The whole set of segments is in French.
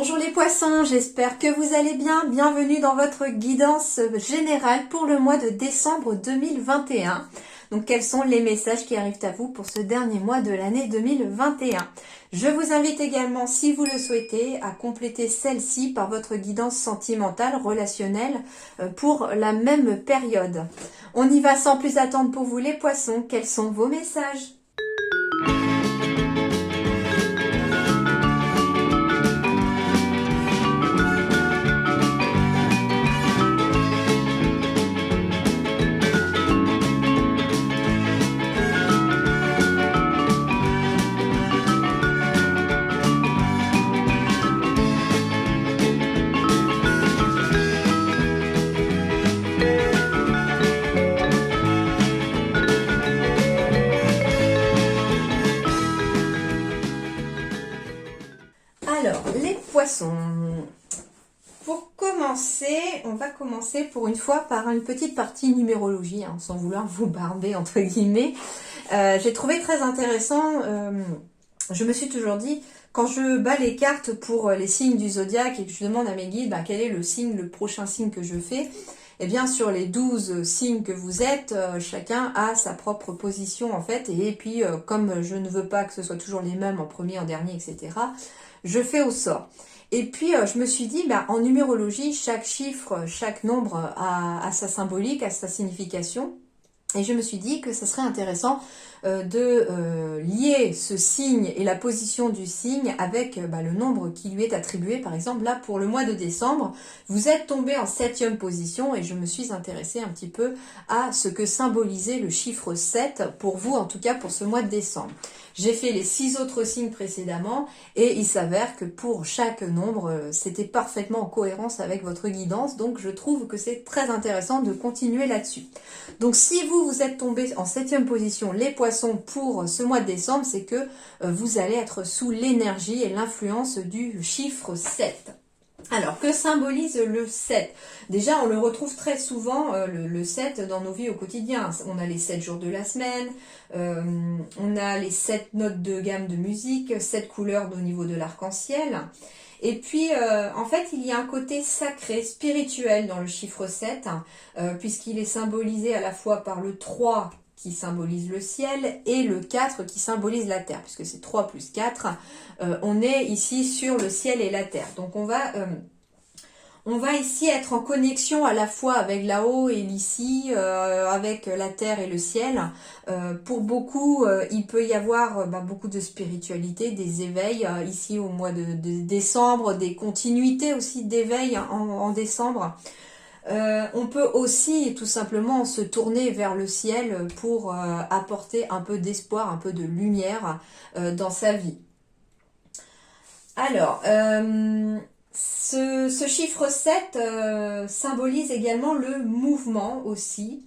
Bonjour les poissons, j'espère que vous allez bien. Bienvenue dans votre guidance générale pour le mois de décembre 2021. Donc quels sont les messages qui arrivent à vous pour ce dernier mois de l'année 2021? Je vous invite également, si vous le souhaitez, à compléter celle-ci par votre guidance sentimentale, relationnelle pour la même période. On y va sans plus attendre pour vous les poissons. Quels sont vos messages ? Alors, les poissons, pour commencer, on va commencer pour une fois par une petite partie numérologie, sans vouloir vous barber entre guillemets. J'ai trouvé très intéressant, je me suis toujours dit, quand je bats les cartes pour les signes du zodiaque et que je demande à mes guides quel est le prochain signe que je fais, eh bien sur les 12 signes que vous êtes, chacun a sa propre position en fait, et puis comme je ne veux pas que ce soit toujours les mêmes en premier, en dernier, etc., je fais au sort. Et puis je me suis dit, en numérologie, chaque chiffre, chaque nombre a sa symbolique, a sa signification. Et je me suis dit que ça serait intéressant de lier ce signe et la position du signe avec le nombre qui lui est attribué. Par exemple, là, pour le mois de décembre, vous êtes tombé en 7e position et je me suis intéressée un petit peu à ce que symbolisait le chiffre 7 pour vous, en tout cas pour ce mois de décembre. J'ai fait les 6 autres signes précédemment et il s'avère que pour chaque nombre, c'était parfaitement en cohérence avec votre guidance. Donc, je trouve que c'est très intéressant de continuer là-dessus. Donc, si vous êtes tombé en 7e position, les poissons, pour ce mois de décembre, c'est que vous allez être sous l'énergie et l'influence du chiffre 7. Alors, que symbolise le 7? Déjà, on le retrouve très souvent, le 7, dans nos vies au quotidien. On a les 7 jours de la semaine, on a les 7 notes de gamme de musique, 7 couleurs au niveau de l'arc-en-ciel. Et puis, en fait, il y a un côté sacré, spirituel dans le chiffre 7, puisqu'il est symbolisé à la fois par le 3, qui symbolise le ciel, et le 4 qui symbolise la terre, puisque c'est 3 plus 4, on est ici sur le ciel et la terre. Donc on va ici être en connexion à la fois avec là-haut et l'ici, avec la terre et le ciel. Pour beaucoup, il peut y avoir beaucoup de spiritualité, des éveils ici au mois de décembre, des continuités aussi d'éveil en décembre. On peut aussi tout simplement se tourner vers le ciel pour apporter un peu d'espoir, un peu de lumière dans sa vie. Alors, ce chiffre 7 symbolise également le mouvement aussi.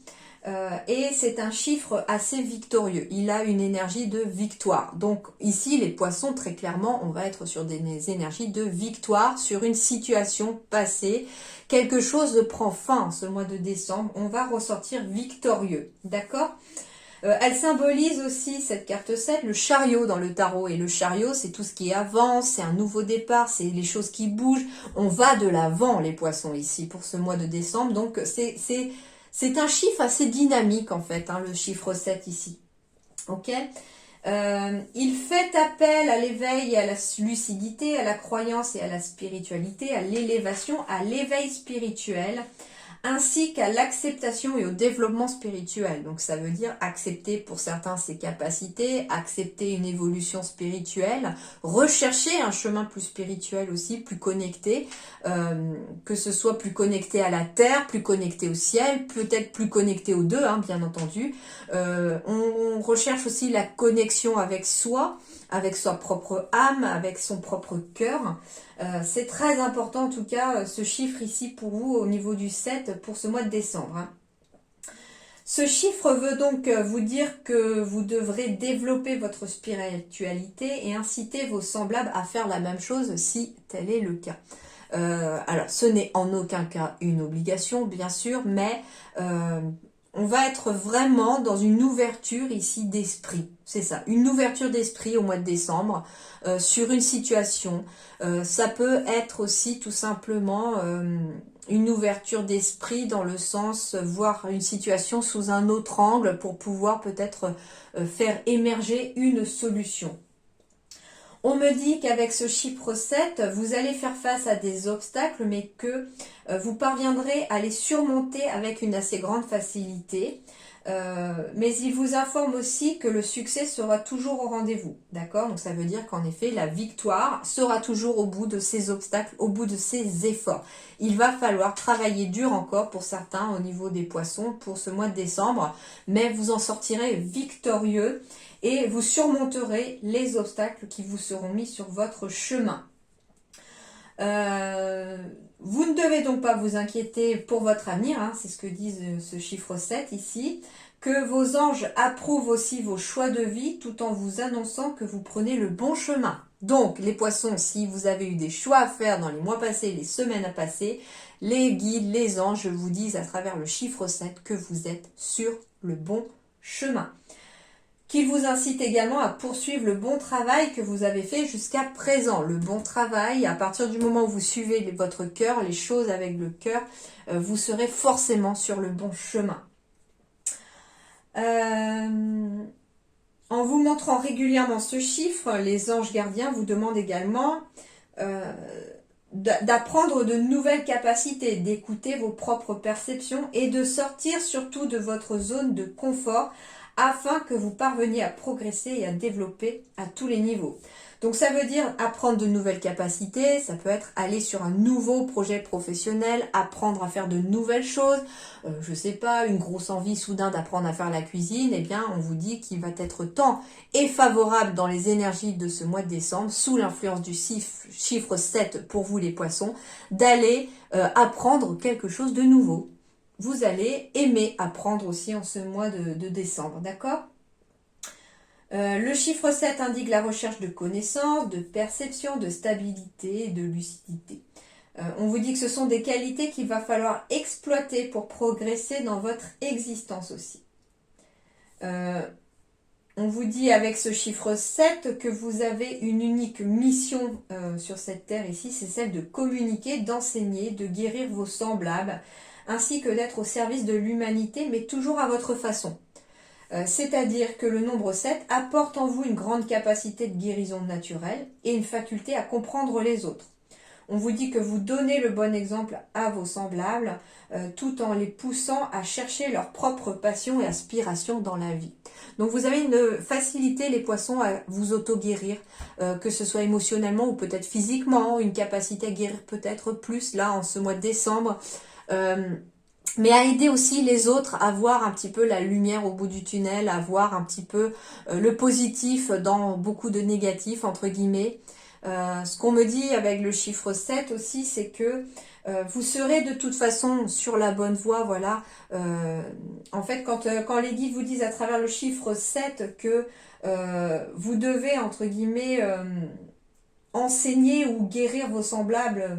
Et c'est un chiffre assez victorieux. Il a une énergie de victoire. Donc ici, les poissons, très clairement, on va être sur des énergies de victoire sur une situation passée. Quelque chose prend fin ce mois de décembre. On va ressortir victorieux. D'accord ? Elle symbolise aussi, cette carte 7, le chariot dans le tarot. Et le chariot, c'est tout ce qui avance, c'est un nouveau départ, c'est les choses qui bougent. On va de l'avant, les poissons, ici, pour ce mois de décembre. Donc c'est un chiffre assez dynamique en fait, le chiffre 7 ici. Ok. Il fait appel à l'éveil et à la lucidité, à la croyance et à la spiritualité, à l'élévation, à l'éveil spirituel, ainsi qu'à l'acceptation et au développement spirituel. Donc ça veut dire accepter pour certains ses capacités, accepter une évolution spirituelle, rechercher un chemin plus spirituel aussi, plus connecté, que ce soit plus connecté à la terre, plus connecté au ciel, peut-être plus connecté aux deux, bien entendu. On recherche aussi la connexion avec soi, avec sa propre âme, avec son propre cœur. C'est très important en tout cas ce chiffre ici pour vous au niveau du 7 pour ce mois de décembre. Ce chiffre veut donc vous dire que vous devrez développer votre spiritualité et inciter vos semblables à faire la même chose si tel est le cas. Alors ce n'est en aucun cas une obligation bien sûr, mais on va être vraiment dans une ouverture ici d'esprit. C'est ça, une ouverture d'esprit au mois de décembre sur une situation. Ça peut être aussi tout simplement une ouverture d'esprit dans le sens voir une situation sous un autre angle pour pouvoir peut-être faire émerger une solution. On me dit qu'avec ce chiffre 7, vous allez faire face à des obstacles, mais que vous parviendrez à les surmonter avec une assez grande facilité. Mais il vous informe aussi que le succès sera toujours au rendez-vous. D'accord? Donc ça veut dire qu'en effet, la victoire sera toujours au bout de ces obstacles, au bout de ces efforts. Il va falloir travailler dur encore pour certains au niveau des poissons pour ce mois de décembre, mais vous en sortirez victorieux et vous surmonterez les obstacles qui vous seront mis sur votre chemin. Vous ne devez donc pas vous inquiéter pour votre avenir, hein, c'est ce que dit ce chiffre 7 ici, que vos anges approuvent aussi vos choix de vie tout en vous annonçant que vous prenez le bon chemin. Donc les poissons, si vous avez eu des choix à faire dans les mois passés, les semaines à passer, les guides, les anges vous disent à travers le chiffre 7 que vous êtes sur le bon chemin. Qu'il vous incite également à poursuivre le bon travail que vous avez fait jusqu'à présent. Le bon travail, à partir du moment où vous suivez votre cœur, les choses avec le cœur, vous serez forcément sur le bon chemin. En vous montrant régulièrement ce chiffre, les anges gardiens vous demandent également d'apprendre de nouvelles capacités, d'écouter vos propres perceptions et de sortir surtout de votre zone de confort afin que vous parveniez à progresser et à développer à tous les niveaux. Donc ça veut dire apprendre de nouvelles capacités, ça peut être aller sur un nouveau projet professionnel, apprendre à faire de nouvelles choses, je sais pas, une grosse envie soudain d'apprendre à faire la cuisine, eh bien on vous dit qu'il va être temps et favorable dans les énergies de ce mois de décembre, sous l'influence du chiffre 7 pour vous les poissons, d'aller apprendre quelque chose de nouveau. Vous allez aimer apprendre aussi en ce mois de décembre, d'accord ? Le chiffre 7 indique la recherche de connaissances, de perception, de stabilité et de lucidité. On vous dit que ce sont des qualités qu'il va falloir exploiter pour progresser dans votre existence aussi. On vous dit avec ce chiffre 7 que vous avez une unique mission sur cette terre ici, c'est celle de communiquer, d'enseigner, de guérir vos semblables, ainsi que d'être au service de l'humanité, mais toujours à votre façon. C'est-à-dire que le nombre 7 apporte en vous une grande capacité de guérison naturelle et une faculté à comprendre les autres. On vous dit que vous donnez le bon exemple à vos semblables, tout en les poussant à chercher leur propre passion et aspiration dans la vie. Donc vous avez une facilité, les poissons, à vous auto-guérir, que ce soit émotionnellement ou peut-être physiquement, une capacité à guérir peut-être plus là en ce mois de décembre. Mais à aider aussi les autres à voir un petit peu la lumière au bout du tunnel, à voir un petit peu le positif dans beaucoup de négatifs, entre guillemets. Ce qu'on me dit avec le chiffre 7 aussi, c'est que vous serez de toute façon sur la bonne voie, voilà. En fait, quand les guides vous disent à travers le chiffre 7 que vous devez, entre guillemets, enseigner ou guérir vos semblables,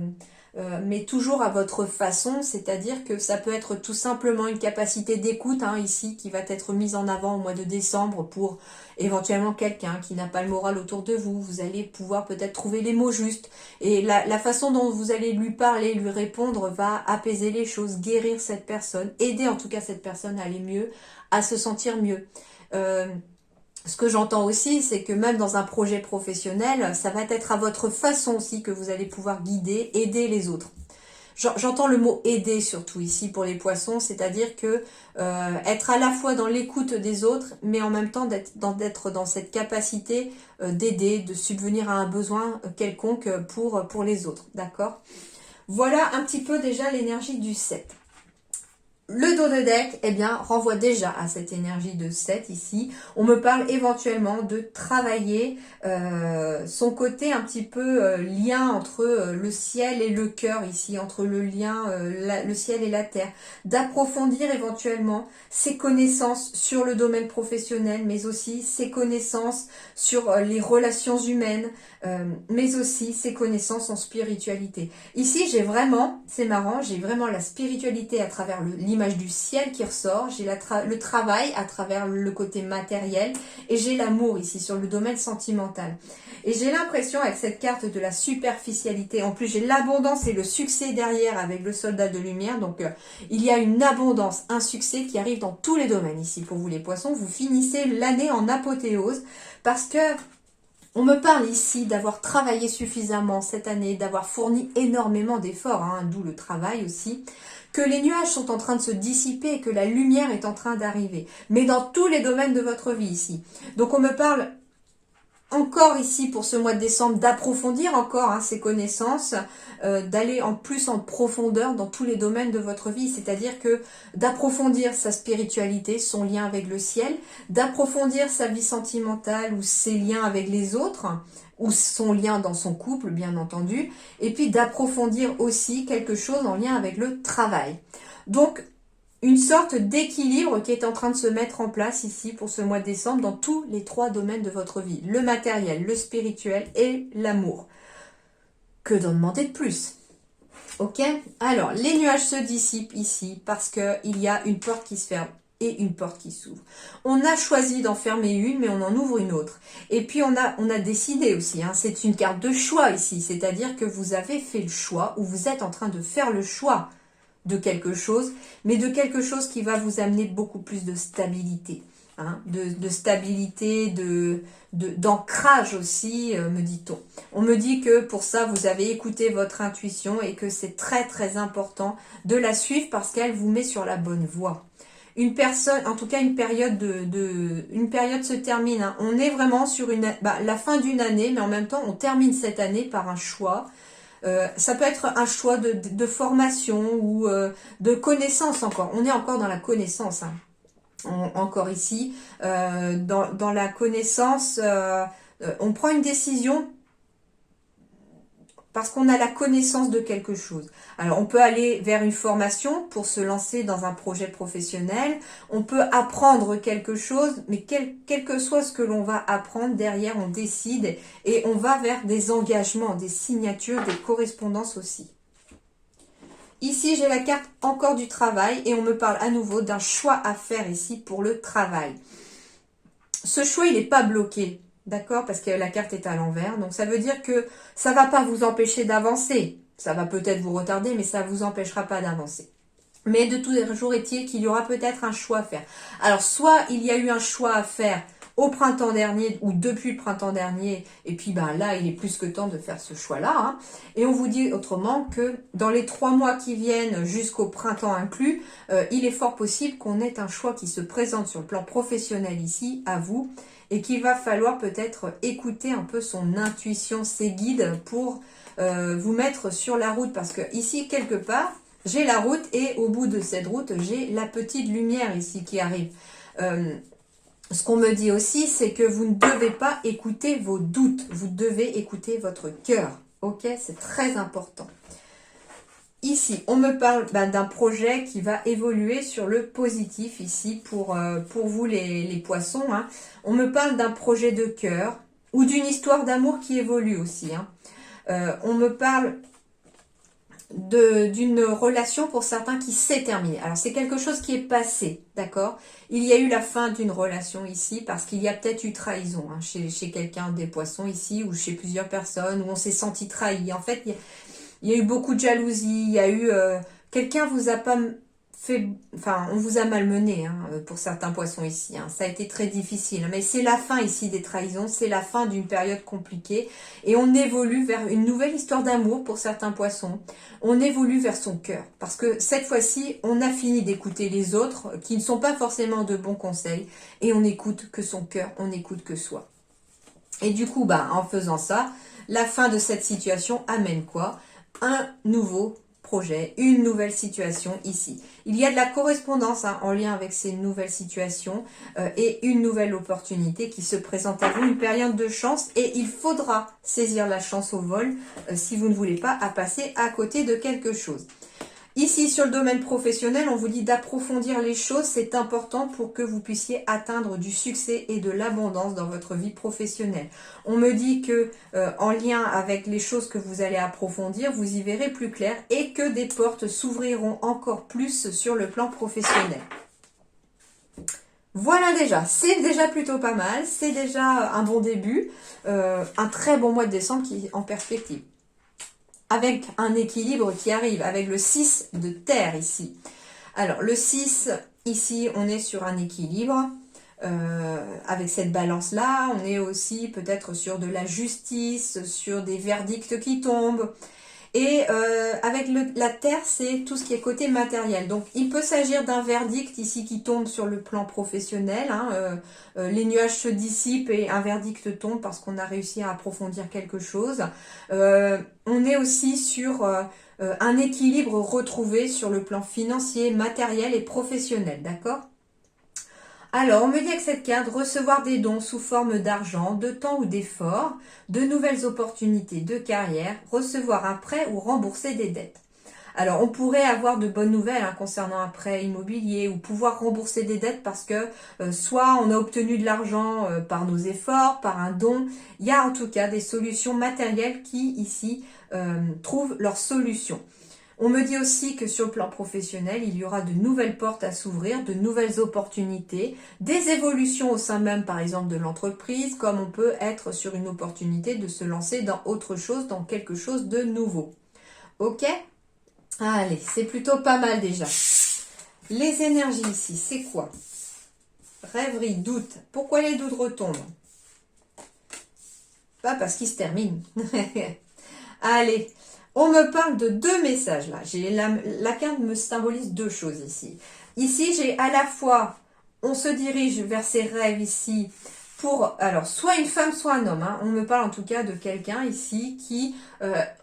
mais toujours à votre façon, c'est-à-dire que ça peut être tout simplement une capacité d'écoute ici qui va être mise en avant au mois de décembre pour éventuellement quelqu'un qui n'a pas le moral autour de vous. Vous allez pouvoir peut-être trouver les mots justes et la façon dont vous allez lui parler, lui répondre va apaiser les choses, guérir cette personne, aider en tout cas cette personne à aller mieux, à se sentir mieux. Ce que j'entends aussi, c'est que même dans un projet professionnel, ça va être à votre façon aussi que vous allez pouvoir guider, aider les autres. J'entends le mot aider surtout ici pour les poissons, c'est-à-dire que être à la fois dans l'écoute des autres, mais en même temps d'être dans cette capacité d'aider, de subvenir à un besoin quelconque pour les autres, d'accord ? Voilà un petit peu déjà l'énergie du 7. Le dos de deck, eh bien, renvoie déjà à cette énergie de 7 ici. On me parle éventuellement de travailler son côté un petit peu lien entre le ciel et le cœur ici, entre le lien, le ciel et la terre. D'approfondir éventuellement ses connaissances sur le domaine professionnel, mais aussi ses connaissances sur les relations humaines, mais aussi ses connaissances en spiritualité. Ici, j'ai vraiment, c'est marrant, j'ai vraiment la spiritualité à travers le lien l'image du ciel qui ressort, j'ai le travail à travers le côté matériel et j'ai l'amour ici sur le domaine sentimental. Et j'ai l'impression avec cette carte de la superficialité, en plus j'ai l'abondance et le succès derrière avec le soldat de lumière, donc il y a une abondance, un succès qui arrive dans tous les domaines ici pour vous les poissons. Vous finissez l'année en apothéose parce que on me parle ici d'avoir travaillé suffisamment cette année, d'avoir fourni énormément d'efforts, hein, d'où le travail aussi, que les nuages sont en train de se dissiper et que la lumière est en train d'arriver. Mais dans tous les domaines de votre vie ici. Donc on me parle encore ici pour ce mois de décembre d'approfondir encore ces connaissances, d'aller en plus en profondeur dans tous les domaines de votre vie, c'est-à-dire que d'approfondir sa spiritualité, son lien avec le ciel, d'approfondir sa vie sentimentale ou ses liens avec les autres, ou son lien dans son couple bien entendu, et puis d'approfondir aussi quelque chose en lien avec le travail. Donc une sorte d'équilibre qui est en train de se mettre en place ici pour ce mois de décembre dans tous les 3 domaines de votre vie. Le matériel, le spirituel et l'amour. Que d'en demander de plus? Ok? Alors, les nuages se dissipent ici parce qu'il y a une porte qui se ferme et une porte qui s'ouvre. On a choisi d'en fermer une, mais on en ouvre une autre. Et puis, on a décidé aussi. Hein, c'est une carte de choix ici. C'est-à-dire que vous avez fait le choix ou vous êtes en train de faire le choix de quelque chose, mais de quelque chose qui va vous amener beaucoup plus de stabilité, hein, de stabilité, d'ancrage aussi, me dit-on. On me dit que pour ça, vous avez écouté votre intuition et que c'est très très important de la suivre parce qu'elle vous met sur la bonne voie. Une personne, en tout cas une période une période se termine. Hein. On est vraiment sur la fin d'une année, mais en même temps, on termine cette année par un choix. Ça peut être un choix de formation ou de connaissance encore. On est encore dans la connaissance, hein. Encore ici. Dans la connaissance, on prend une décision parce qu'on a la connaissance de quelque chose. Alors, on peut aller vers une formation pour se lancer dans un projet professionnel. On peut apprendre quelque chose, mais quel que soit ce que l'on va apprendre, derrière, on décide et on va vers des engagements, des signatures, des correspondances aussi. Ici, j'ai la carte encore du travail et on me parle à nouveau d'un choix à faire ici pour le travail. Ce choix, il n'est pas bloqué. D'accord? Parce que la carte est à l'envers. Donc, ça veut dire que ça ne va pas vous empêcher d'avancer. Ça va peut-être vous retarder, mais ça ne vous empêchera pas d'avancer. Mais de toujours est-il qu'il y aura peut-être un choix à faire. Alors, soit il y a eu un choix à faire au printemps dernier ou depuis le printemps dernier, et puis là, il est plus que temps de faire ce choix-là. Hein. Et on vous dit autrement que dans les 3 mois qui viennent, jusqu'au printemps inclus, il est fort possible qu'on ait un choix qui se présente sur le plan professionnel ici, à vous, et qu'il va falloir peut-être écouter un peu son intuition, ses guides pour vous mettre sur la route. Parce que ici, quelque part, j'ai la route et au bout de cette route, j'ai la petite lumière ici qui arrive. Ce qu'on me dit aussi, c'est que vous ne devez pas écouter vos doutes. Vous devez écouter votre cœur. Ok? C'est très important. Ici, on me parle d'un projet qui va évoluer sur le positif ici pour vous les poissons. Hein. On me parle d'un projet de cœur ou d'une histoire d'amour qui évolue aussi. Hein. On me parle d'une relation pour certains qui s'est terminée. Alors, c'est quelque chose qui est passé, d'accord? Il y a eu la fin d'une relation ici parce qu'il y a peut-être eu trahison hein, chez quelqu'un des poissons ici ou chez plusieurs personnes où on s'est senti trahi. En fait, il y a eu beaucoup de jalousie, il y a eu... quelqu'un vous a pas fait... Enfin, on vous a malmené hein, pour certains poissons ici. Hein. Ça a été très difficile. Mais c'est la fin ici des trahisons, c'est la fin d'une période compliquée. Et on évolue vers une nouvelle histoire d'amour pour certains poissons. On évolue vers son cœur. Parce que cette fois-ci, on a fini d'écouter les autres qui ne sont pas forcément de bons conseils. Et on n'écoute que son cœur, on n'écoute que soi. Et du coup, en faisant ça, la fin de cette situation amène quoi? Un nouveau projet, une nouvelle situation ici. Il y a de la correspondance hein, en lien avec ces nouvelles situations et une nouvelle opportunité qui se présente à vous, une période de chance et il faudra saisir la chance au vol si vous ne voulez pas passer à côté de quelque chose. Ici, sur le domaine professionnel, on vous dit d'approfondir les choses. C'est important pour que vous puissiez atteindre du succès et de l'abondance dans votre vie professionnelle. On me dit que, en lien avec les choses que vous allez approfondir, vous y verrez plus clair et que des portes s'ouvriront encore plus sur le plan professionnel. Voilà déjà, c'est déjà plutôt pas mal, c'est déjà un bon début, un très bon mois de décembre qui est en perspective. Avec un équilibre qui arrive, avec le 6 de terre ici. Alors le 6, ici on est sur un équilibre, avec cette balance-là, on est aussi peut-être sur de la justice, sur des verdicts qui tombent. Et avec la terre, c'est tout ce qui est côté matériel. Donc, il peut s'agir d'un verdict ici qui tombe sur le plan professionnel. Les nuages se dissipent et un verdict tombe parce qu'on a réussi à approfondir quelque chose. On est aussi sur un équilibre retrouvé sur le plan financier, matériel et professionnel. D'accord ? Alors, on me dit avec cette carte, recevoir des dons sous forme d'argent, de temps ou d'effort, de nouvelles opportunités de carrière, recevoir un prêt ou rembourser des dettes. Alors, on pourrait avoir de bonnes nouvelles concernant un prêt immobilier ou pouvoir rembourser des dettes parce que soit on a obtenu de l'argent par nos efforts, par un don. Il y a en tout cas des solutions matérielles qui, ici, trouvent leur solution. On me dit aussi que sur le plan professionnel, il y aura de nouvelles portes à s'ouvrir, de nouvelles opportunités, des évolutions au sein même, par exemple, de l'entreprise, comme on peut être sur une opportunité de se lancer dans autre chose, dans quelque chose de nouveau. Ok ? Allez, c'est plutôt pas mal déjà. Les énergies ici, c'est quoi? Rêverie, doute. Pourquoi les doutes retombent? Pas parce qu'ils se terminent. Allez. On me parle de deux messages là. La carte me symbolise deux choses ici. Ici, j'ai à la fois, on se dirige vers ses rêves ici pour, alors, soit une femme, soit un homme. On me parle en tout cas de quelqu'un ici qui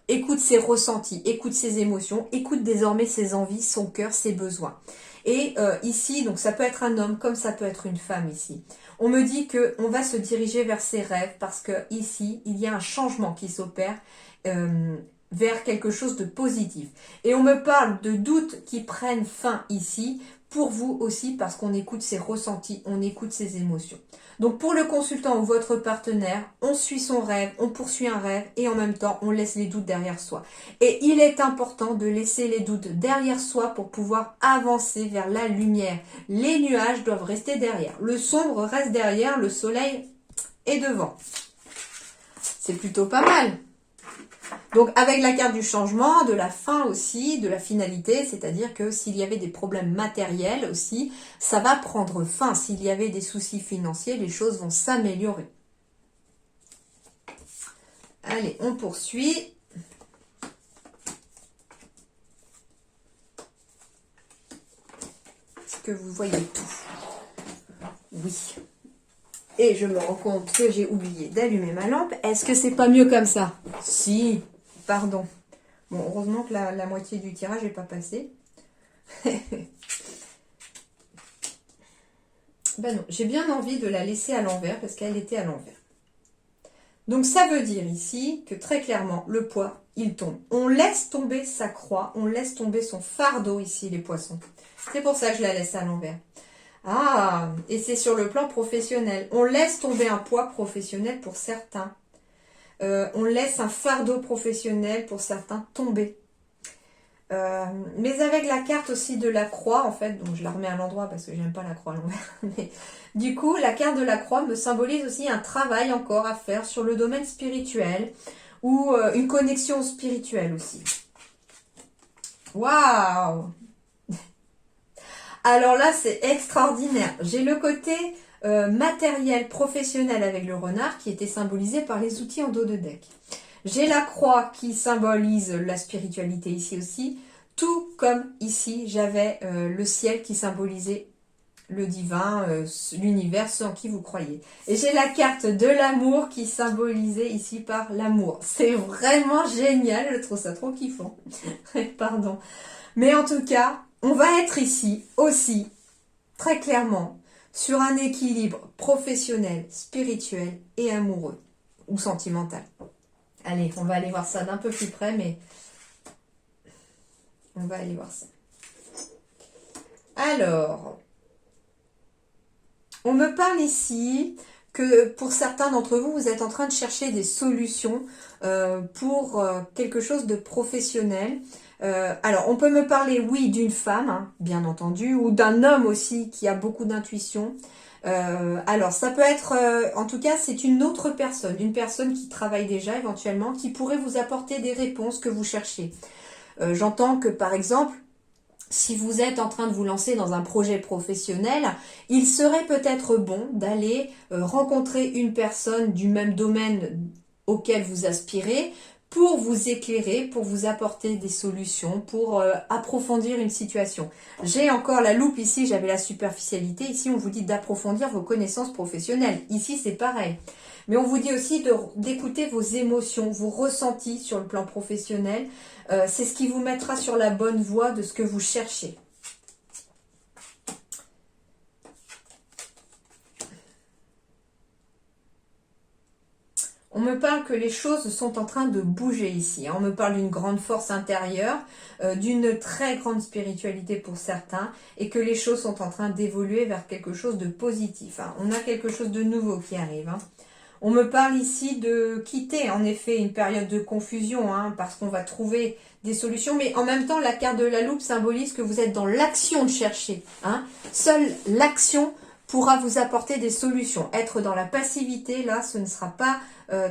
écoute ses ressentis, écoute ses émotions, écoute désormais ses envies, son cœur, ses besoins. Et ici, donc ça peut être un homme comme ça peut être une femme ici. On me dit qu'on va se diriger vers ses rêves parce que ici, il y a un changement qui s'opère. Vers quelque chose de positif. Et on me parle de doutes qui prennent fin ici, pour vous aussi, parce qu'on écoute ses ressentis, on écoute ses émotions. Donc pour le consultant ou votre partenaire, on suit son rêve, on poursuit un rêve, et en même temps, on laisse les doutes derrière soi. Et il est important de laisser les doutes derrière soi pour pouvoir avancer vers la lumière. Les nuages doivent rester derrière. Le sombre reste derrière, le soleil est devant. C'est plutôt pas mal. Donc avec la carte du changement, de la fin aussi, de la finalité, c'est-à-dire que s'il y avait des problèmes matériels aussi, ça va prendre fin. S'il y avait des soucis financiers, les choses vont s'améliorer. Allez, on poursuit. Est-ce que vous voyez tout? Oui. Et je me rends compte que j'ai oublié d'allumer ma lampe. Est-ce que c'est pas mieux comme ça? Si. Pardon. Bon, heureusement que la moitié du tirage n'est pas passé. Ben non, j'ai bien envie de la laisser à l'envers parce qu'elle était à l'envers. Donc ça veut dire ici que très clairement, le poids, il tombe. On laisse tomber sa croix, on laisse tomber son fardeau ici, les poissons. C'est pour ça que je la laisse à l'envers. Ah, et c'est sur le plan professionnel. On laisse tomber un poids professionnel pour certains. On laisse un fardeau professionnel pour certains tomber. Mais avec la carte aussi de la croix, en fait, donc je la remets à l'endroit parce que j'aime pas la croix à l'envers. Mais du coup, la carte de la croix me symbolise aussi un travail encore à faire sur le domaine spirituel ou une connexion spirituelle aussi. Waouh! Alors là, c'est extraordinaire. J'ai le côté matériel, professionnel avec le renard qui était symbolisé par les outils en dos de deck. J'ai la croix qui symbolise la spiritualité ici aussi, tout comme ici j'avais le ciel qui symbolisait le divin, l'univers, ce en qui vous croyez. Et j'ai la carte de l'amour qui symbolisait ici par l'amour. C'est vraiment génial, je trouve ça trop kiffant. Pardon. Mais en tout cas, on va être ici aussi, très clairement, sur un équilibre professionnel, spirituel et amoureux ou sentimental. Allez, on va aller voir ça d'un peu plus près, mais On va aller voir ça. Alors, on me parle ici que pour certains d'entre vous, vous êtes en train de chercher des solutions pour quelque chose de professionnel. Alors, on peut me parler, oui, d'une femme, hein, bien entendu, ou d'un homme aussi qui a beaucoup d'intuition. Alors, ça peut être, en tout cas, c'est une autre personne, une personne qui travaille déjà éventuellement, qui pourrait vous apporter des réponses que vous cherchez. J'entends que, par exemple, si vous êtes en train de vous lancer dans un projet professionnel, il serait peut-être bon d'aller rencontrer une personne du même domaine auquel vous aspirez pour vous éclairer, pour vous apporter des solutions, pour approfondir une situation. J'ai encore la loupe ici, j'avais la superficialité. Ici, on vous dit d'approfondir vos connaissances professionnelles. Ici, c'est pareil. Mais on vous dit aussi d'écouter vos émotions, vos ressentis sur le plan professionnel. C'est ce qui vous mettra sur la bonne voie de ce que vous cherchez. On me parle que les choses sont en train de bouger ici. On me parle d'une grande force intérieure, d'une très grande spiritualité pour certains, et que les choses sont en train d'évoluer vers quelque chose de positif. On a quelque chose de nouveau qui arrive. On me parle ici de quitter en effet une période de confusion, parce qu'on va trouver des solutions, mais en même temps la carte de la loupe symbolise que vous êtes dans l'action de chercher. Seule l'action pourra vous apporter des solutions. Être dans la passivité, là, ce ne sera pas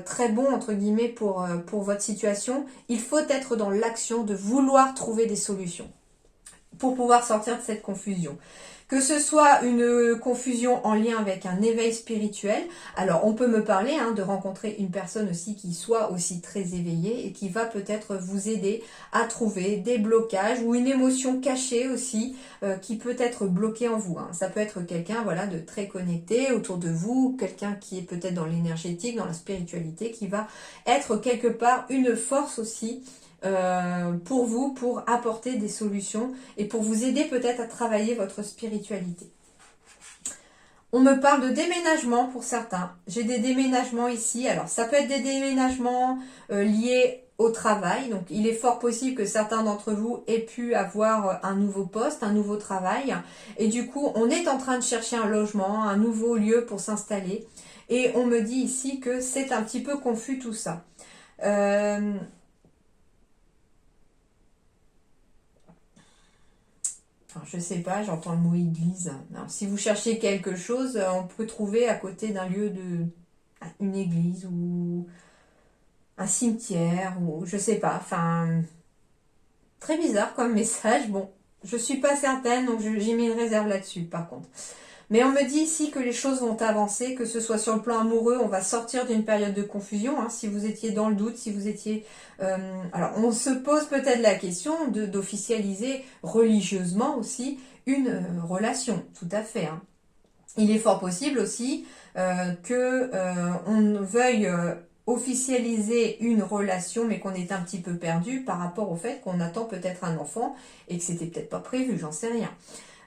très bon, entre guillemets, pour votre situation. Il faut être dans l'action de vouloir trouver des solutions pour pouvoir sortir de cette confusion. Que ce soit une confusion en lien avec un éveil spirituel, alors on peut me parler de rencontrer une personne aussi qui soit aussi très éveillée et qui va peut-être vous aider à trouver des blocages ou une émotion cachée aussi qui peut être bloquée en vous. Ça peut être quelqu'un de très connecté autour de vous, quelqu'un qui est peut-être dans l'énergétique, dans la spiritualité, qui va être quelque part une force aussi pour vous, pour apporter des solutions et pour vous aider peut-être à travailler votre spiritualité. On me parle de déménagement pour certains. J'ai des déménagements ici. Alors, ça peut être des déménagements liés au travail. Donc, il est fort possible que certains d'entre vous aient pu avoir un nouveau poste, un nouveau travail. Et du coup, on est en train de chercher un logement, un nouveau lieu pour s'installer. Et on me dit ici que c'est un petit peu confus tout ça. Je sais pas, j'entends le mot église. Alors, si vous cherchez quelque chose, on peut trouver à côté d'un lieu une église ou un cimetière ou je sais pas. Très bizarre comme message. Bon, je suis pas certaine, donc j'ai mis une réserve là-dessus par contre. Mais on me dit ici que les choses vont avancer, que ce soit sur le plan amoureux, on va sortir d'une période de confusion. Si vous étiez dans le doute, si vous étiez... alors, on se pose peut-être la question d'officialiser religieusement aussi une relation, tout à fait. Il est fort possible aussi on veuille officialiser une relation, mais qu'on est un petit peu perdu par rapport au fait qu'on attend peut-être un enfant et que c'était peut-être pas prévu, j'en sais rien.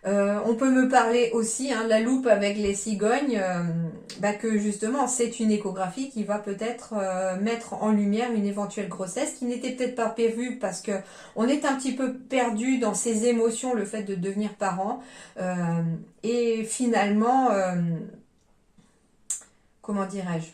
On peut me parler aussi, la loupe avec les cigognes, que justement c'est une échographie qui va peut-être mettre en lumière une éventuelle grossesse qui n'était peut-être pas prévue parce que on est un petit peu perdu dans ses émotions, le fait de devenir parent. Et finalement, comment dirais-je ?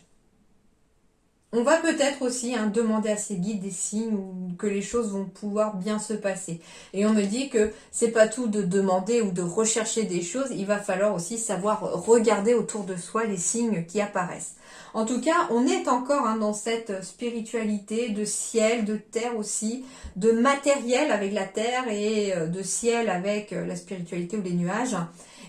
On va peut-être aussi demander à ses guides des signes ou que les choses vont pouvoir bien se passer. Et on me dit que c'est pas tout de demander ou de rechercher des choses, il va falloir aussi savoir regarder autour de soi les signes qui apparaissent. En tout cas, on est encore dans cette spiritualité de ciel, de terre aussi, de matériel avec la terre et de ciel avec la spiritualité ou les nuages.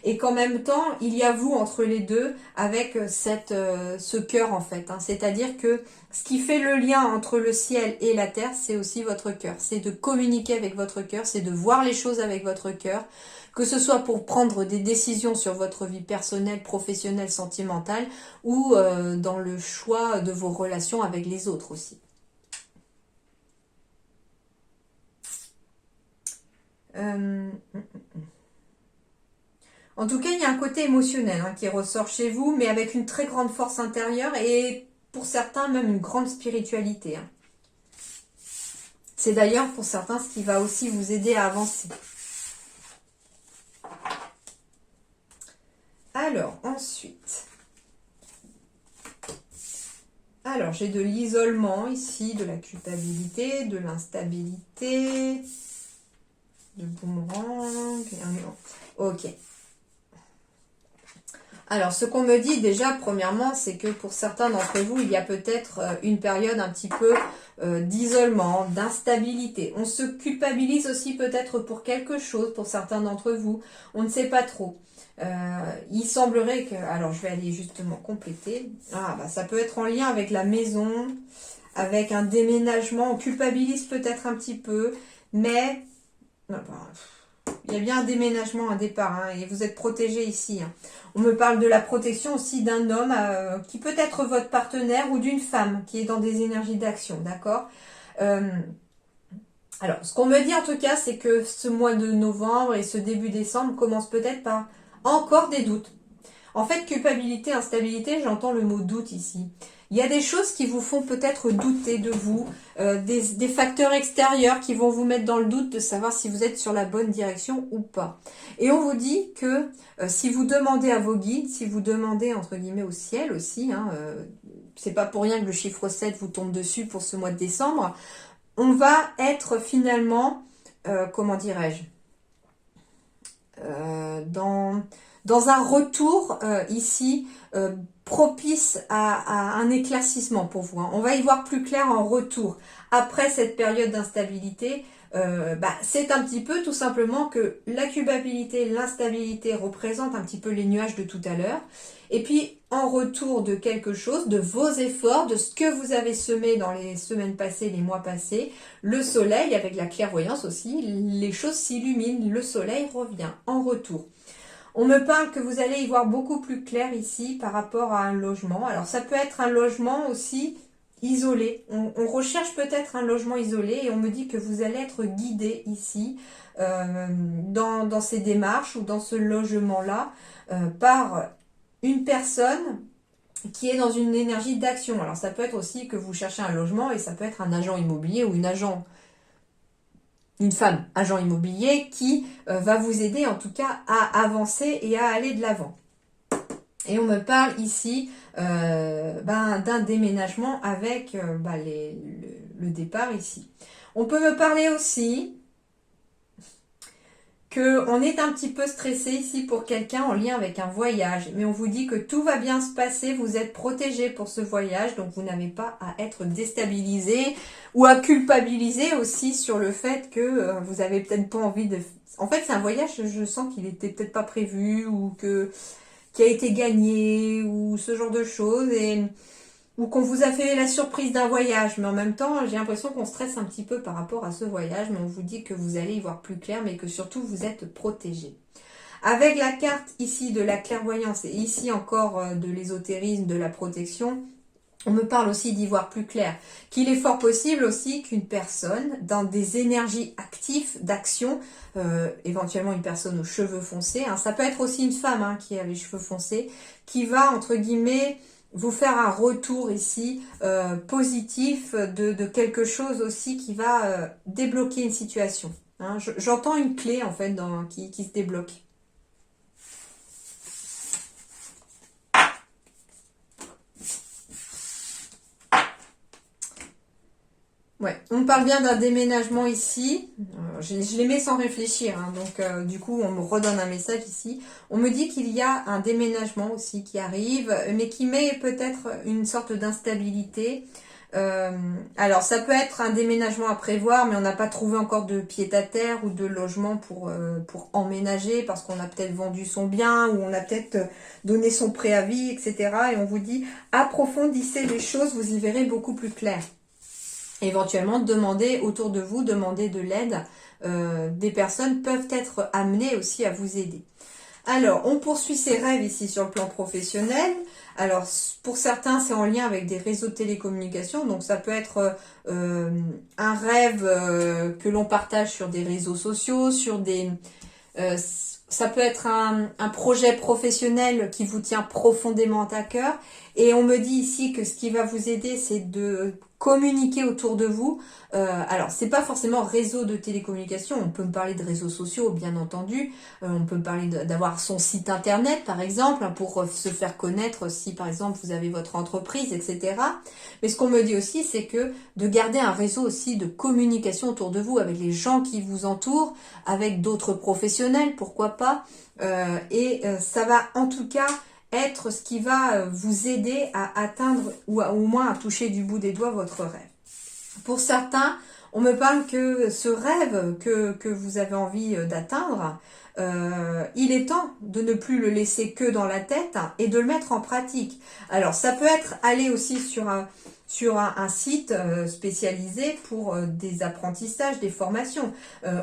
Et qu'en même temps, il y a vous entre les deux avec ce cœur en fait. C'est-à-dire que ce qui fait le lien entre le ciel et la terre, c'est aussi votre cœur. C'est de communiquer avec votre cœur, c'est de voir les choses avec votre cœur, que ce soit pour prendre des décisions sur votre vie personnelle, professionnelle, sentimentale, ou dans le choix de vos relations avec les autres aussi. En tout cas, il y a un côté émotionnel qui ressort chez vous, mais avec une très grande force intérieure et pour certains même une grande spiritualité. C'est d'ailleurs pour certains ce qui va aussi vous aider à avancer. Alors, ensuite... Alors, j'ai de l'isolement ici, de la culpabilité, de l'instabilité, du boomerang. Ok. Alors, ce qu'on me dit déjà, premièrement, c'est que pour certains d'entre vous, il y a peut-être une période un petit peu d'isolement, d'instabilité. On se culpabilise aussi peut-être pour quelque chose, pour certains d'entre vous. On ne sait pas trop. Il semblerait que... Alors, je vais aller justement compléter. Ah, bah, ça peut être en lien avec la maison, avec un déménagement. On culpabilise peut-être un petit peu, mais... Il y a bien un déménagement, un départ, hein, et vous êtes protégé ici. Hein. On me parle de la protection aussi d'un homme qui peut être votre partenaire ou d'une femme qui est dans des énergies d'action, d'accord. Alors, ce qu'on me dit en tout cas, c'est que ce mois de novembre et ce début décembre commence peut-être par encore des doutes. En fait, culpabilité, instabilité, j'entends le mot doute ici. Il y a des choses qui vous font peut-être douter de vous, des facteurs extérieurs qui vont vous mettre dans le doute de savoir si vous êtes sur la bonne direction ou pas. Et on vous dit que si vous demandez à vos guides, si vous demandez entre guillemets au ciel aussi, hein, c'est pas pour rien que le chiffre 7 vous tombe dessus pour ce mois de décembre, on va être finalement, comment dirais-je, dans un retour ici propice à un éclaircissement pour vous. Hein. On va y voir plus clair en retour. Après cette période d'instabilité, c'est un petit peu tout simplement que la culpabilité, l'instabilité représentent un petit peu les nuages de tout à l'heure. Et puis en retour de quelque chose, de vos efforts, de ce que vous avez semé dans les semaines passées, les mois passés, le soleil, avec la clairvoyance aussi, les choses s'illuminent, le soleil revient en retour. On me parle que vous allez y voir beaucoup plus clair ici par rapport à un logement. Alors ça peut être un logement aussi isolé. On recherche peut-être un logement isolé et on me dit que vous allez être guidé ici dans ces démarches ou dans ce logement-là par une personne qui est dans une énergie d'action. Alors ça peut être aussi que vous cherchez un logement et ça peut être un agent immobilier ou une femme agent immobilier qui va vous aider en tout cas à avancer et à aller de l'avant. Et on me parle ici d'un déménagement avec le départ ici. On peut me parler aussi qu'on est un petit peu stressé ici pour quelqu'un en lien avec un voyage. Mais on vous dit que tout va bien se passer, vous êtes protégé pour ce voyage, donc vous n'avez pas à être déstabilisé ou à culpabiliser aussi sur le fait que vous avez peut-être pas envie de... En fait, c'est un voyage, je sens qu'il était peut-être pas prévu ou qui a été gagné ou ce genre de choses ou qu'on vous a fait la surprise d'un voyage, mais en même temps, j'ai l'impression qu'on stresse un petit peu par rapport à ce voyage, mais on vous dit que vous allez y voir plus clair, mais que surtout vous êtes protégé. Avec la carte ici de la clairvoyance et ici encore de l'ésotérisme, de la protection, on me parle aussi d'y voir plus clair, qu'il est fort possible aussi qu'une personne dans des énergies actives d'action, éventuellement une personne aux cheveux foncés, hein, ça peut être aussi une femme hein, qui a les cheveux foncés, qui va entre guillemets vous faire un retour ici positif de quelque chose aussi qui va débloquer une situation. Hein. J'entends une clé en fait qui se débloque. Ouais, on parle bien d'un déménagement ici. Je les mets sans réfléchir, hein, donc du coup on me redonne un message ici. On me dit qu'il y a un déménagement aussi qui arrive, mais qui met peut-être une sorte d'instabilité. Alors ça peut être un déménagement à prévoir, mais on n'a pas trouvé encore de pied-à-terre ou de logement pour emménager parce qu'on a peut-être vendu son bien ou on a peut-être donné son préavis, etc. Et on vous dit approfondissez les choses, vous y verrez beaucoup plus clair. Éventuellement, demandez autour de vous, demandez de l'aide. Des personnes peuvent être amenées aussi à vous aider. Alors, on poursuit ses rêves ici sur le plan professionnel. Alors, pour certains, c'est en lien avec des réseaux de télécommunications. Donc, ça peut être un rêve que l'on partage sur des réseaux sociaux, sur des... ça peut être un projet professionnel qui vous tient profondément à cœur. Et on me dit ici que ce qui va vous aider, c'est de communiquer autour de vous. Alors, c'est pas forcément réseau de télécommunication, on peut me parler de réseaux sociaux, bien entendu. On peut me parler d'avoir son site internet, par exemple, hein, pour se faire connaître si, par exemple, vous avez votre entreprise, etc. Mais ce qu'on me dit aussi, c'est que de garder un réseau aussi de communication autour de vous, avec les gens qui vous entourent, avec d'autres professionnels, pourquoi pas. Ça va en tout cas être ce qui va vous aider à atteindre ou au moins à toucher du bout des doigts votre rêve. Pour certains, on me parle que ce rêve que vous avez envie d'atteindre, il est temps de ne plus le laisser que dans la tête et de le mettre en pratique. Alors ça peut être aller aussi sur un site spécialisé pour des apprentissages, des formations.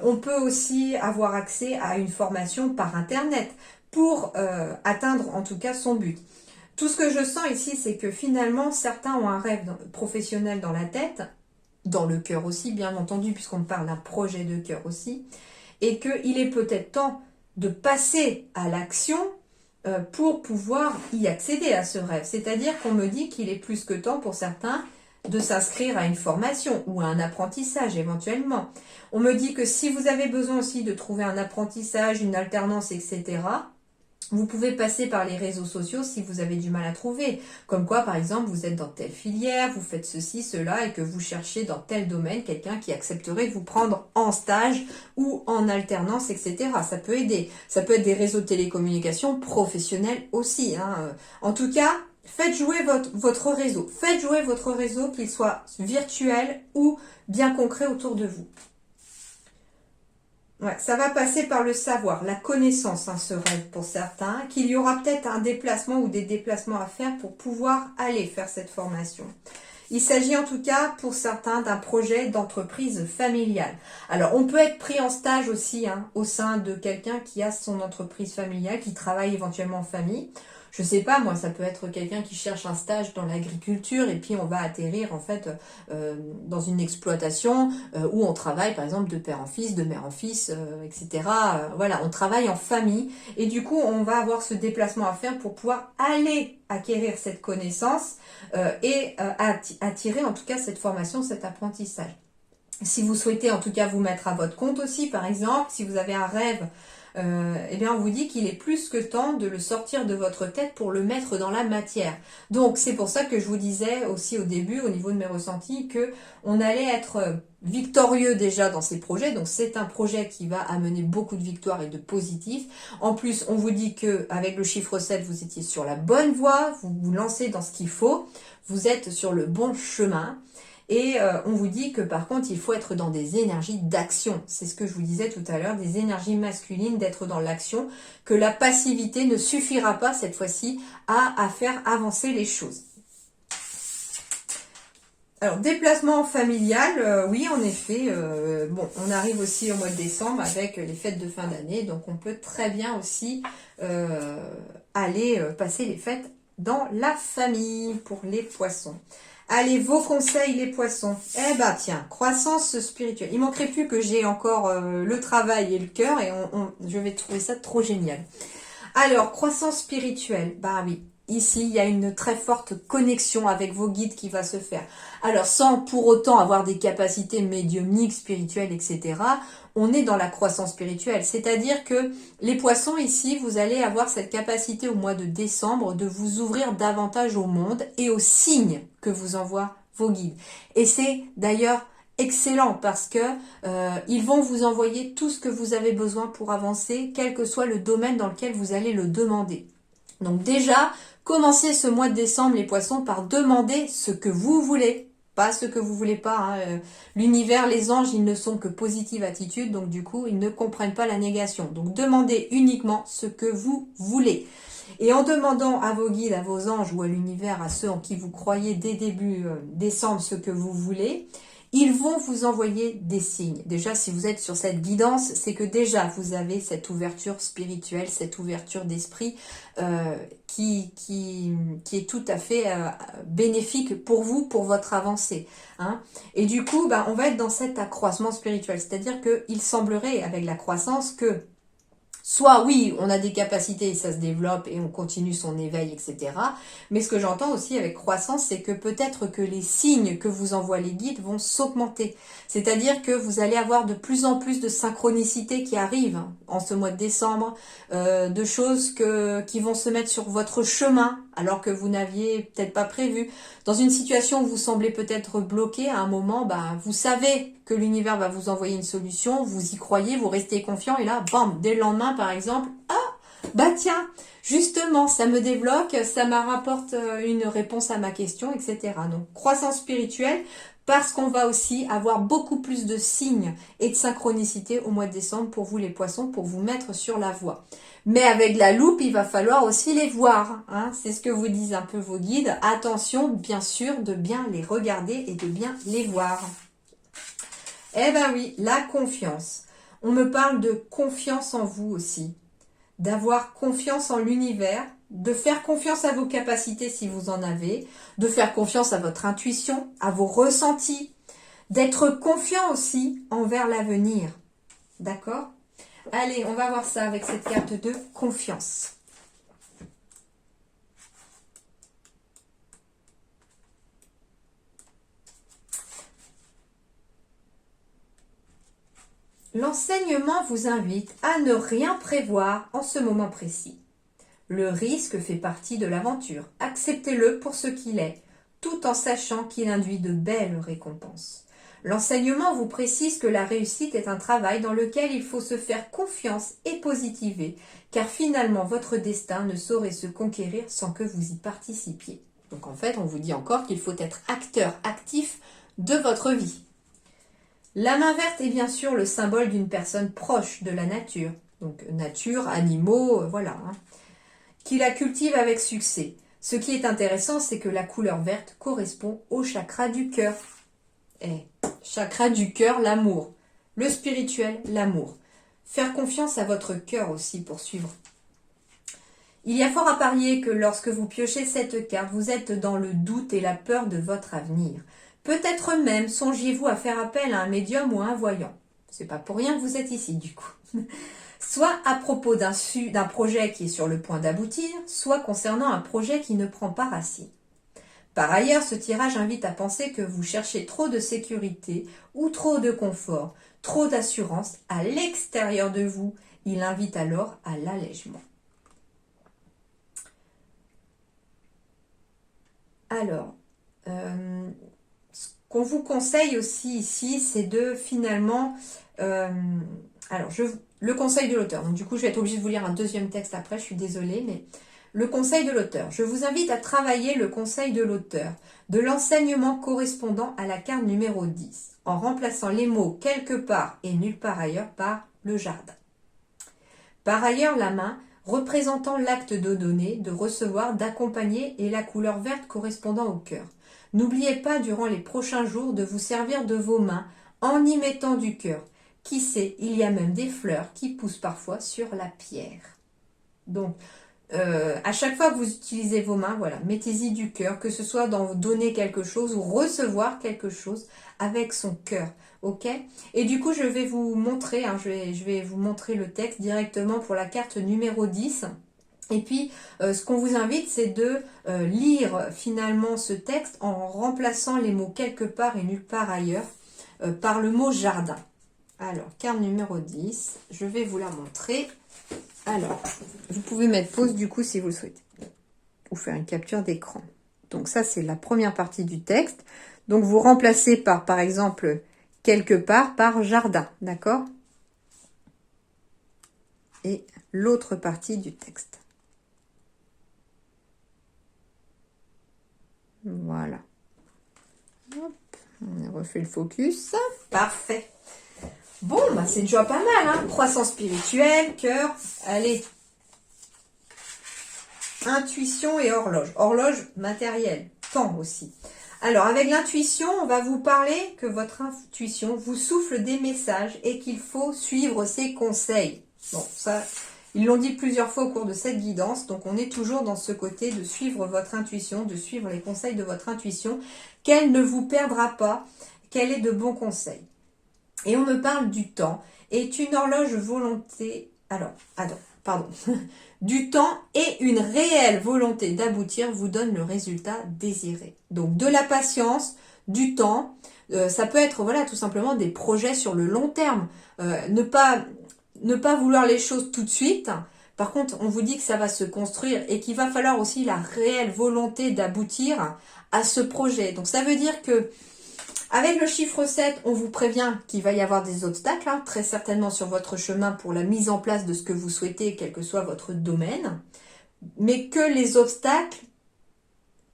On peut aussi avoir accès à une formation par internet pour atteindre en tout cas son but. Tout ce que je sens ici, c'est que finalement, certains ont un rêve professionnel dans la tête, dans le cœur aussi, bien entendu, puisqu'on parle d'un projet de cœur aussi, et qu'il est peut-être temps de passer à l'action pour pouvoir y accéder à ce rêve. C'est-à-dire qu'on me dit qu'il est plus que temps pour certains de s'inscrire à une formation ou à un apprentissage éventuellement. On me dit que si vous avez besoin aussi de trouver un apprentissage, une alternance, etc., vous pouvez passer par les réseaux sociaux si vous avez du mal à trouver. Comme quoi, par exemple, vous êtes dans telle filière, vous faites ceci, cela, et que vous cherchez dans tel domaine quelqu'un qui accepterait de vous prendre en stage ou en alternance, etc. Ça peut aider. Ça peut être des réseaux de télécommunications professionnels aussi, hein. En tout cas, faites jouer votre réseau. Faites jouer votre réseau, qu'il soit virtuel ou bien concret autour de vous. Ouais, ça va passer par le savoir, la connaissance, hein, ce rêve pour certains, qu'il y aura peut-être un déplacement ou des déplacements à faire pour pouvoir aller faire cette formation. Il s'agit en tout cas pour certains d'un projet d'entreprise familiale. Alors on peut être pris en stage aussi hein, au sein de quelqu'un qui a son entreprise familiale, qui travaille éventuellement en famille. Je sais pas, moi, ça peut être quelqu'un qui cherche un stage dans l'agriculture et puis on va atterrir en fait dans une exploitation où on travaille par exemple de père en fils, de mère en fils, etc. Voilà, on travaille en famille et du coup on va avoir ce déplacement à faire pour pouvoir aller acquérir cette connaissance et attirer en tout cas cette formation, cet apprentissage. Si vous souhaitez en tout cas vous mettre à votre compte aussi, par exemple, si vous avez un rêve, eh bien on vous dit qu'il est plus que temps de le sortir de votre tête pour le mettre dans la matière. Donc c'est pour ça que je vous disais aussi au début, au niveau de mes ressentis, que on allait être victorieux déjà dans ces projets. Donc c'est un projet qui va amener beaucoup de victoires et de positifs. En plus, on vous dit que avec le chiffre 7, vous étiez sur la bonne voie, vous vous lancez dans ce qu'il faut, vous êtes sur le bon chemin. Et on vous dit que par contre, il faut être dans des énergies d'action. C'est ce que je vous disais tout à l'heure, des énergies masculines, d'être dans l'action, que la passivité ne suffira pas cette fois-ci à faire avancer les choses. Alors, déplacement familial, oui, en effet, bon, on arrive aussi au mois de décembre avec les fêtes de fin d'année, donc on peut très bien aussi aller passer les fêtes dans la famille pour les poissons. Allez, vos conseils les poissons. Eh ben tiens, croissance spirituelle. Il manquerait plus que j'ai encore le travail et le cœur et je vais trouver ça trop génial. Alors, croissance spirituelle, bah oui. Ici, il y a une très forte connexion avec vos guides qui va se faire. Alors, sans pour autant avoir des capacités médiumniques, spirituelles, etc., on est dans la croissance spirituelle. C'est-à-dire que les poissons, ici, vous allez avoir cette capacité au mois de décembre de vous ouvrir davantage au monde et aux signes que vous envoient vos guides. Et c'est d'ailleurs excellent parce que ils vont vous envoyer tout ce que vous avez besoin pour avancer, quel que soit le domaine dans lequel vous allez le demander. Donc déjà, commencez ce mois de décembre, les poissons, par demander ce que vous voulez, pas ce que vous voulez pas. Hein. L'univers, les anges, ils ne sont que positive attitude, donc du coup, ils ne comprennent pas la négation. Donc demandez uniquement ce que vous voulez. Et en demandant à vos guides, à vos anges ou à l'univers, à ceux en qui vous croyez dès début décembre ce que vous voulez, ils vont vous envoyer des signes. Déjà, si vous êtes sur cette guidance, c'est que déjà vous avez cette ouverture spirituelle, cette ouverture d'esprit qui est tout à fait bénéfique pour vous, pour votre avancée. Hein. Et du coup, on va être dans cet accroissement spirituel. C'est-à-dire qu'il semblerait, avec la croissance, que Soit oui, on a des capacités et ça se développe et on continue son éveil, etc. Mais ce que j'entends aussi avec croissance, c'est que peut-être que les signes que vous envoient les guides vont s'augmenter. C'est-à-dire que vous allez avoir de plus en plus de synchronicité qui arrivent en ce mois de décembre, de choses qui vont se mettre sur votre chemin alors que vous n'aviez peut-être pas prévu. Dans une situation où vous semblez peut-être bloqué à un moment, vous savez que l'univers va vous envoyer une solution, vous y croyez, vous restez confiant et là, bam, dès le lendemain par exemple, tiens, justement, ça me débloque, ça me rapporte une réponse à ma question, etc. Donc, croissance spirituelle, parce qu'on va aussi avoir beaucoup plus de signes et de synchronicité au mois de décembre pour vous les poissons, pour vous mettre sur la voie. Mais avec la loupe, il va falloir aussi les voir. Hein. C'est ce que vous disent un peu vos guides. Attention, bien sûr, de bien les regarder et de bien les voir. Eh ben oui, la confiance. On me parle de confiance en vous aussi. D'avoir confiance en l'univers, de faire confiance à vos capacités si vous en avez, de faire confiance à votre intuition, à vos ressentis, d'être confiant aussi envers l'avenir. D'accord ? Allez, on va voir ça avec cette carte de confiance. L'enseignement vous invite à ne rien prévoir en ce moment précis. Le risque fait partie de l'aventure. Acceptez-le pour ce qu'il est, tout en sachant qu'il induit de belles récompenses. L'enseignement vous précise que la réussite est un travail dans lequel il faut se faire confiance et positiver, car finalement votre destin ne saurait se conquérir sans que vous y participiez. Donc en fait, on vous dit encore qu'il faut être acteur actif de votre vie. La main verte est bien sûr le symbole d'une personne proche de la nature. Donc nature, animaux, voilà. Qui la cultive avec succès. Ce qui est intéressant, c'est que la couleur verte correspond au chakra du cœur. Chakra du cœur, l'amour. Le spirituel, l'amour. Faire confiance à votre cœur aussi pour suivre. Il y a fort à parier que lorsque vous piochez cette carte, vous êtes dans le doute et la peur de votre avenir. Peut-être même songiez-vous à faire appel à un médium ou à un voyant. C'est pas pour rien que vous êtes ici du coup. Soit à propos d'un projet qui est sur le point d'aboutir, soit concernant un projet qui ne prend pas racine. Par ailleurs, ce tirage invite à penser que vous cherchez trop de sécurité ou trop de confort, trop d'assurance à l'extérieur de vous. Il invite alors à l'allègement. Alors, ce qu'on vous conseille aussi ici, c'est de finalement... le conseil de l'auteur. Donc du coup, je vais être obligée de vous lire un deuxième texte après, je suis désolée, mais le conseil de l'auteur. Je vous invite à travailler le conseil de l'auteur, de l'enseignement correspondant à la carte numéro 10, en remplaçant les mots quelque part et nulle part ailleurs par le jardin. Par ailleurs, la main, représentant l'acte de donner, de recevoir, d'accompagner et la couleur verte correspondant au cœur. N'oubliez pas durant les prochains jours de vous servir de vos mains en y mettant du cœur. Qui sait, il y a même des fleurs qui poussent parfois sur la pierre. Donc, à chaque fois que vous utilisez vos mains, voilà, mettez-y du cœur, que ce soit dans donner quelque chose ou recevoir quelque chose avec son cœur. Ok ? Et du coup, je vais vous montrer, je vais vous montrer le texte directement pour la carte numéro 10. Et puis, ce qu'on vous invite, c'est de lire finalement ce texte en remplaçant les mots quelque part et nulle part ailleurs par le mot jardin. Alors, carte numéro 10, je vais vous la montrer. Alors, vous pouvez mettre pause du coup si vous le souhaitez. Ou faire une capture d'écran. Donc ça, c'est la première partie du texte. Donc, vous remplacez par exemple, quelque part, par jardin. D'accord ? Et l'autre partie du texte. Voilà. Hop, on refait le focus. Parfait. Bon, c'est déjà pas mal, hein. Croissance spirituelle, cœur, allez. Intuition et horloge. Horloge matérielle, temps aussi. Alors, avec l'intuition, on va vous parler que votre intuition vous souffle des messages et qu'il faut suivre ses conseils. Bon, ça, ils l'ont dit plusieurs fois au cours de cette guidance, donc on est toujours dans ce côté de suivre votre intuition, de suivre les conseils de votre intuition, qu'elle ne vous perdra pas, qu'elle est de bons conseils. Et on me parle du temps, est une horloge pardon. Du temps et une réelle volonté d'aboutir vous donne le résultat désiré. Donc de la patience, du temps, ça peut être voilà tout simplement des projets sur le long terme. Ne pas vouloir les choses tout de suite. Par contre, on vous dit que ça va se construire et qu'il va falloir aussi la réelle volonté d'aboutir à ce projet. Donc ça veut dire que avec le chiffre 7, on vous prévient qu'il va y avoir des obstacles, hein, très certainement sur votre chemin pour la mise en place de ce que vous souhaitez, quel que soit votre domaine. Mais que les obstacles,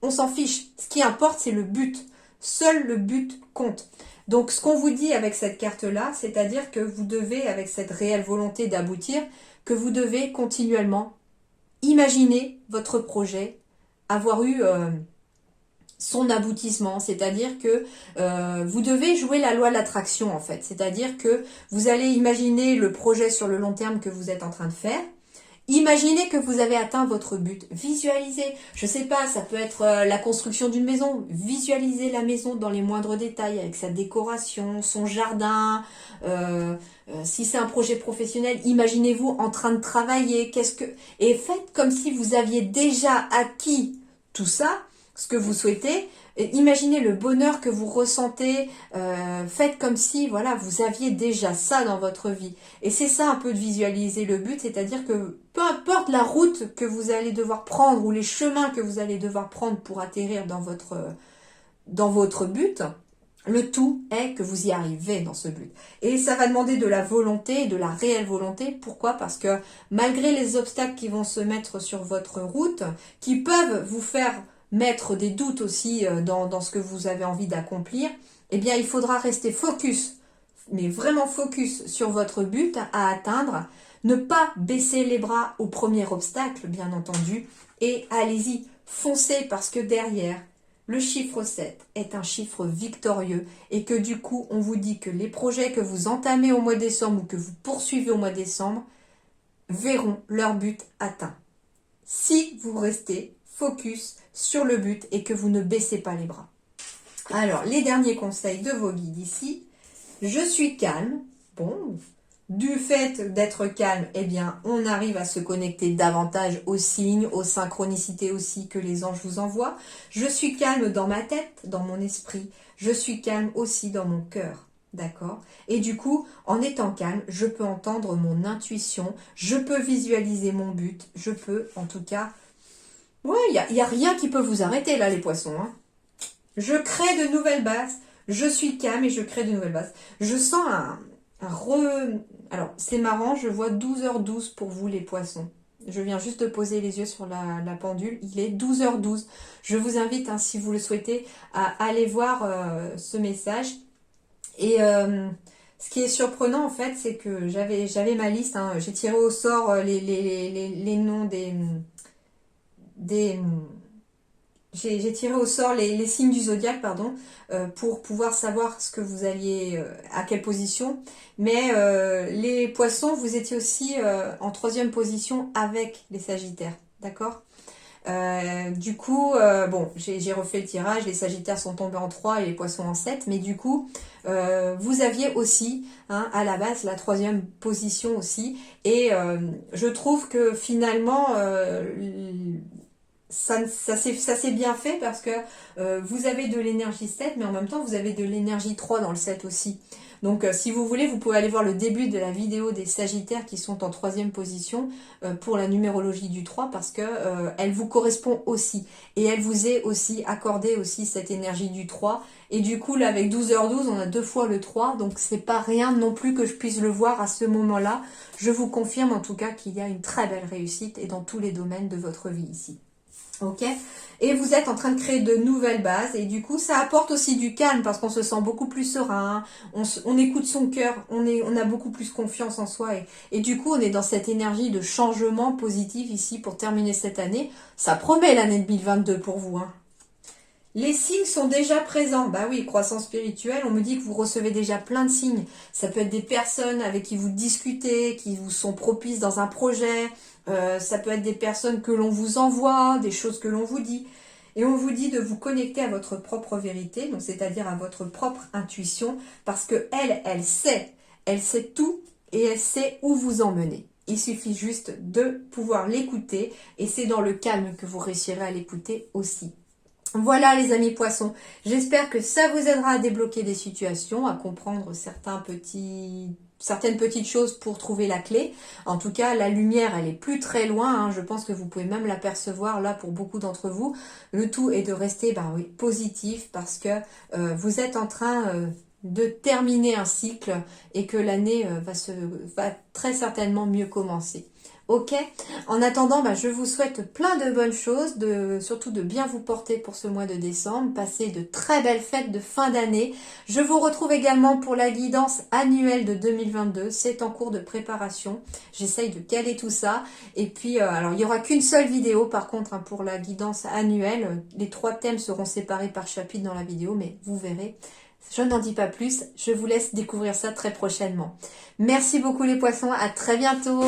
on s'en fiche. Ce qui importe, c'est le but. Seul le but compte. Donc, ce qu'on vous dit avec cette carte-là, c'est-à-dire que vous devez, avec cette réelle volonté d'aboutir, que vous devez continuellement imaginer votre projet, avoir eu son aboutissement, c'est-à-dire que vous devez jouer la loi de l'attraction en fait, c'est-à-dire que vous allez imaginer le projet sur le long terme que vous êtes en train de faire, imaginez que vous avez atteint votre but, visualisez, je sais pas, ça peut être la construction d'une maison, visualisez la maison dans les moindres détails avec sa décoration, son jardin, si c'est un projet professionnel, imaginez-vous en train de travailler, et faites comme si vous aviez déjà acquis tout ça, ce que vous souhaitez, imaginez le bonheur que vous ressentez, faites comme si voilà vous aviez déjà ça dans votre vie. Et c'est ça un peu de visualiser le but, c'est-à-dire que peu importe la route que vous allez devoir prendre ou les chemins que vous allez devoir prendre pour atterrir dans votre but, le tout est que vous y arrivez dans ce but. Et ça va demander de la volonté, de la réelle volonté. Pourquoi? Parce que malgré les obstacles qui vont se mettre sur votre route, qui peuvent vous faire mettre des doutes aussi dans ce que vous avez envie d'accomplir, eh bien il faudra rester focus, mais vraiment focus sur votre but à atteindre, ne pas baisser les bras au premier obstacle, bien entendu, et allez-y, foncez parce que derrière, le chiffre 7 est un chiffre victorieux et que du coup, on vous dit que les projets que vous entamez au mois de décembre ou que vous poursuivez au mois de décembre verront leur but atteint. Si vous restez focus sur le but et que vous ne baissez pas les bras. Alors, les derniers conseils de vos guides ici. Je suis calme. Bon, du fait d'être calme, eh bien, on arrive à se connecter davantage aux signes, aux synchronicités aussi que les anges vous envoient. Je suis calme dans ma tête, dans mon esprit. Je suis calme aussi dans mon cœur. D'accord? Et du coup, en étant calme, je peux entendre mon intuition, je peux visualiser mon but, je peux, en tout cas, ouais, y a rien qui peut vous arrêter là, les poissons. Hein. Je crée de nouvelles bases. Je suis calme et je crée de nouvelles bases. Je sens Alors, c'est marrant, je vois 12h12 pour vous, les poissons. Je viens juste de poser les yeux sur la pendule. Il est 12h12. Je vous invite, hein, si vous le souhaitez, à aller voir ce message. Et ce qui est surprenant, en fait, c'est que j'avais ma liste. Hein. J'ai tiré au sort les noms des j'ai tiré au sort les signes du zodiaque, pardon, pour pouvoir savoir ce que vous alliez, à quelle position. Mais les poissons, vous étiez aussi en troisième position avec les sagittaires, d'accord? Du coup, bon, j'ai refait le tirage, les sagittaires sont tombés en 3 et les poissons en 7, mais du coup, vous aviez aussi, hein, à la base, la troisième position aussi, et je trouve que finalement, ça s'est bien fait parce que vous avez de l'énergie 7, mais en même temps, vous avez de l'énergie 3 dans le 7 aussi. Donc, si vous voulez, vous pouvez aller voir le début de la vidéo des Sagittaires qui sont en troisième position pour la numérologie du 3 parce que elle vous correspond aussi. Et elle vous est aussi accordée aussi cette énergie du 3. Et du coup, là, avec 12h12, on a 2 fois le 3. Donc, c'est pas rien non plus que je puisse le voir à ce moment-là. Je vous confirme en tout cas qu'il y a une très belle réussite et dans tous les domaines de votre vie ici. Ok, et vous êtes en train de créer de nouvelles bases et du coup ça apporte aussi du calme parce qu'on se sent beaucoup plus serein, on écoute son cœur, on a beaucoup plus confiance en soi et du coup on est dans cette énergie de changement positif ici pour terminer cette année. Ça promet l'année 2022 pour vous. Hein. Les signes sont déjà présents. Bah oui, croissance spirituelle, on me dit que vous recevez déjà plein de signes. Ça peut être des personnes avec qui vous discutez, qui vous sont propices dans un projet. Ça peut être des personnes que l'on vous envoie, des choses que l'on vous dit. Et on vous dit de vous connecter à votre propre vérité, donc c'est-à-dire à votre propre intuition, parce que elle sait tout et elle sait où vous emmener. Il suffit juste de pouvoir l'écouter et c'est dans le calme que vous réussirez à l'écouter aussi. Voilà les amis poissons, j'espère que ça vous aidera à débloquer des situations, à comprendre certaines petites choses pour trouver la clé. En tout cas, la lumière, elle est plus très loin, hein. Je pense que vous pouvez même l'apercevoir là pour beaucoup d'entre vous. Le tout est de rester positif parce que vous êtes en train de terminer un cycle et que l'année va très certainement mieux commencer. Ok, en attendant, je vous souhaite plein de bonnes choses, surtout de bien vous porter pour ce mois de décembre, passer de très belles fêtes de fin d'année. Je vous retrouve également pour la guidance annuelle de 2022, c'est en cours de préparation. J'essaye de caler tout ça. Et puis, alors il n'y aura qu'une seule vidéo par contre pour la guidance annuelle. Les 3 thèmes seront séparés par chapitre dans la vidéo, mais vous verrez. Je n'en dis pas plus, je vous laisse découvrir ça très prochainement. Merci beaucoup les poissons, à très bientôt.